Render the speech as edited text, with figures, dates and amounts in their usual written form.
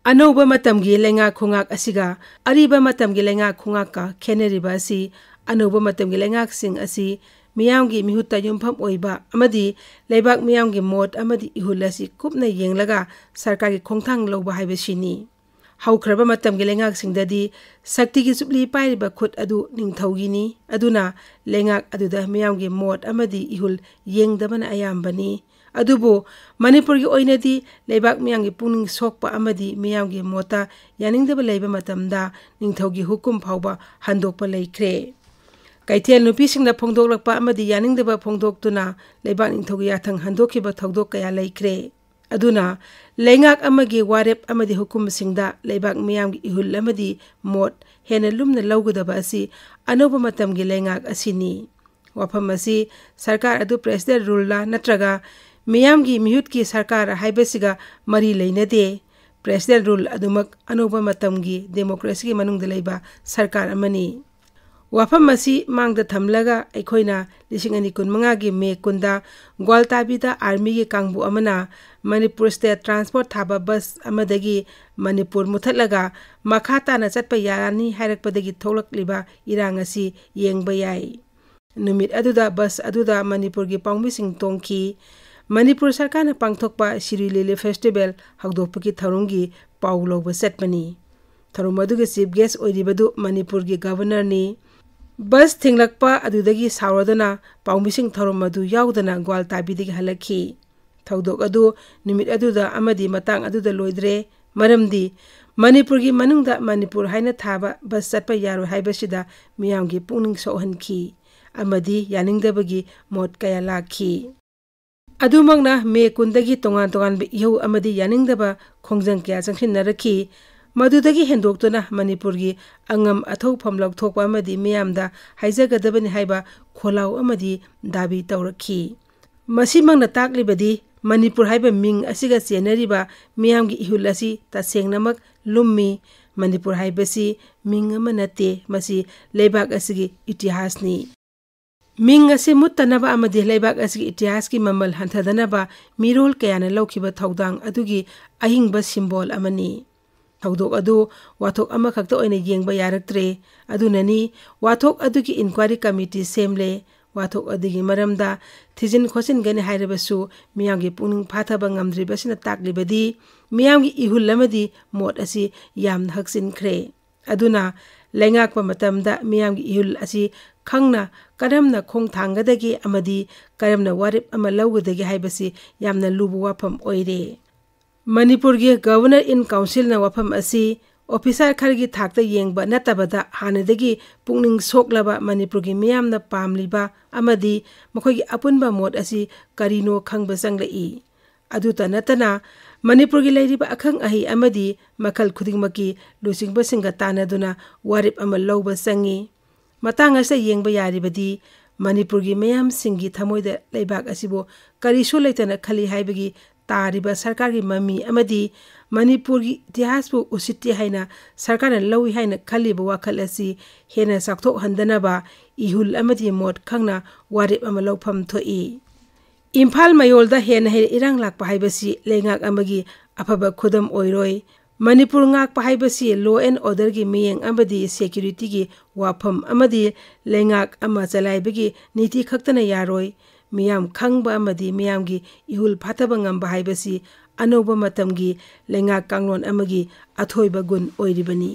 Anauba matamgi lenga khungak asiga ariba matamgi lenga khungaka kheneriba asi anauba matamgi lenga sing asi miyamgi mihuta yumpham oiba amadi leibak miyamgi mot amadi ihulasi kupna yenglaga sarkari khongthang loba haibasini haukraba matamgi lenga singdadi sakti gi supli pairiba khut adu ningthogini aduna lengak aduda miyamgi mot amadi ihul yengdabana ayambani adubo manipur gi oinadi leibak miyamgi puning sokpa amadi miyamgi mota yaningdaba leiba matamda ningthogi hukum phauba handokpa leikre Kaithel nupisingna phongdoklakpa amadi yaningdaba phongdoktuna leibak ningthogi yathang handokhiba thogdok kaya leikre aduna lengak amagi warep amadi hukum singda leibak miyamgi ihul amadi mot hena lumna lawgudaba asi anoba matamgi lengak asini wafam asi sarkar adu president rule la natraga miyamgi mihutki sarkar haibasiga mari leinade president rule adumak anoba matamgi democracy manungda leiba sarkar amani wafam asi mangda thamlaga aikhoina lisingani kunmanga gi me kunda gwaltabida army gi kangbu amana manipur state transport thaba bus amadagi manipur muthatlaga makhata na chatpa yarani hairakpadagi tholakliba irang asi yengba yai numit aduda bus aduda manipur gi pangmising tongki manipur sarkar na pangthokpa Siri Lily festival hagdokpaki tharungi pauloba setpani tharumadugi chief guest oiribadu manipur gi governor ni bus thinglakpa adudagi sauradana paumising tharumadu yaudana gwaltabidagi halakhi thawdok adu numit aduda amadi matang aduda loidre maramdi manipur gi manungda manipur haina thaba bus chatpa yaro haibasida miyamgi puning sohanki amadi yaningdabagi mot kaya lakhi adumangna me kundagi tongan tongan yau amadi yaningdaba khongjang kya changsinnarakhi madudagi hendoktuna manipurgi angam athau phamlok thokpa amadi miyamda haijagadabani haiba kholau amadi dabi tawrakhi masimangna taklibadi manipur haiba ming asiga chenariba miyamgi ihul asi tasengnamak lummi manipur haibasi ming amanate masi leibak asigi itihasni ming ase muttanaba amadi leibak asigi itihaski mamal hanthadana mirol kayana lawkhiba thaudang adugi ahingba symbol amani thawdok adu wathok amakhakta oina yengba yaraktre adunani wathok adugi inquiry committee semle wathok adigi maramda thijin khosin gani hairabasu miyamgi puning phathaba ngamdribasina taklibadi miyamgi ihul lamadi mot asi yam haksin khre aduna lengakpa matamda miyamgi ihul asi khangna karamna khongthangadagi amadi karamna warip ama lawgudagi haibasi yamna lubu wafam oire manipur gi governor in council na wafam asi officer khargi thakta yengba natabada hanadagi pungning soklaba manipur gi miyamna pamliba amadi makhogi apunba mot asi karino khangba sanglai aduta natana manipur gi leiriba akhang ahi amadi makal khudingmaki lusingba singa tanaduna warip ama lawba sangi matang asa yengba yaribadi manipur gi mayam singi thamoida leibak asibo karisu leitana khali haibagi tariba sarkar gi mami amadi manipur gi itihasbu usitti haina sarkar lawi haina khaliba wakhal asi hena sakthok handanaba ihul amadi mot khangna warip ama lawpham thoi Imphal mayolda hena he irang lakpa haibasi lengak amagi afaba khudam oiroi Manipur ngak pahaibasi law and order gi miyeng amadi security gi wafam amadi lengak ama chalaibagi niti khaktana yaroi miyam khangba amadi miyam gi ihul phataba ngamba haibasi anoba matam gi lengak kanglon amagi athoiba gun oiribani